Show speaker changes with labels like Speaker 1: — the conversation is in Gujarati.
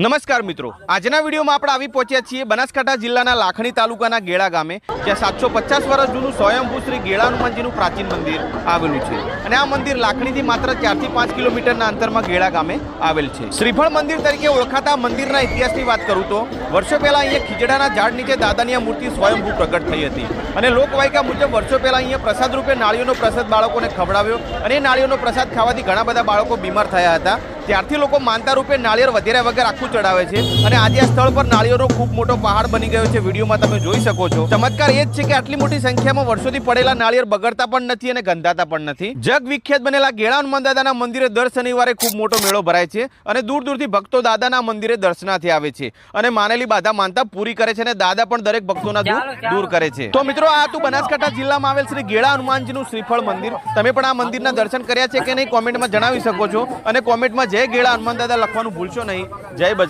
Speaker 1: નમસ્કાર મિત્રો, આજના વિડીયોમાં આપણે આવી પહોંચ્યા છીએ બનાસકાંઠા જિલ્લાના લાખણી તાલુકાના ગેળા ગામે, જ્યાં 750 વર્ષ જૂનું સ્વયંભૂ શ્રી ગેળા હનુમાનજીનું પ્રાચીન મંદિર આવેલું છે. અને આ મંદિર લાખણીથી માત્ર 4 થી 5 કિલોમીટરના અંતરમાં ગેળા ગામે આવેલ છે. શ્રીફળ મંદિર તરીકે ઓળખાતા મંદિરના ઇતિહાસની વાત કરું તો વર્ષો પહેલા અહીંયા ખીજડાના ઝાડ નીચે દાદાની આ મૂર્તિ સ્વયંભૂ પ્રગટ થઈ હતી. અને લોકવાયકા મુજબ વર્ષો પહેલા અહીંયા પ્રસાદ રૂપે નાળિયેરનો પ્રસાદ બાળકોને ખવડાવ્યો અને એ નાળિયેરનો પ્રસાદ ખાવાથી ઘણા બધા બાળકો બીમાર થયા હતા. ત્યારથી લોકો માનતા રૂપે નાળિયેર વધેરા વગર આખું ચડાવે છે અને આજે આ સ્થળ પર નાળિયેરનો ખૂબ મોટો પહાડ બની ગયો છે. વિડીયોમાં તમે જોઈ શકો છો. ચમત્કાર એ જ છે કે આટલી મોટી સંખ્યામાં વર્ષોથી પડેલા નાળિયેર બગડતા પણ નથી અને ગંધાતા પણ નથી. જગ વિખ્યાત બનેલા ગેળા હનુમાન દાદાના મંદિરે દર શનિવારે ખૂબ મોટો મેળો ભરાય છે અને દૂર દૂરથી ભક્તો દાદાના મંદિરે દર્શનાર્થે આવે છે અને માનેલી બાધા માનતા પૂરી કરે છે અને દાદા પણ દરેક ભક્તોના દૂર કરે છે. તો મિત્રો, આ હતું બનાસકાંઠા જિલ્લામાં આવેલ શ્રી ગેળા હનુમાનજીનું શ્રીફળ મંદિર. તમે પણ આ મંદિરના દર્શન કર્યા છે કે નહીં કોમેન્ટમાં જણાવી શકો છો અને કોમેન્ટમાં જય ગેળા હનુમાન દાદા લખવાનું ભૂલશો નહીં. જય બજરંગ.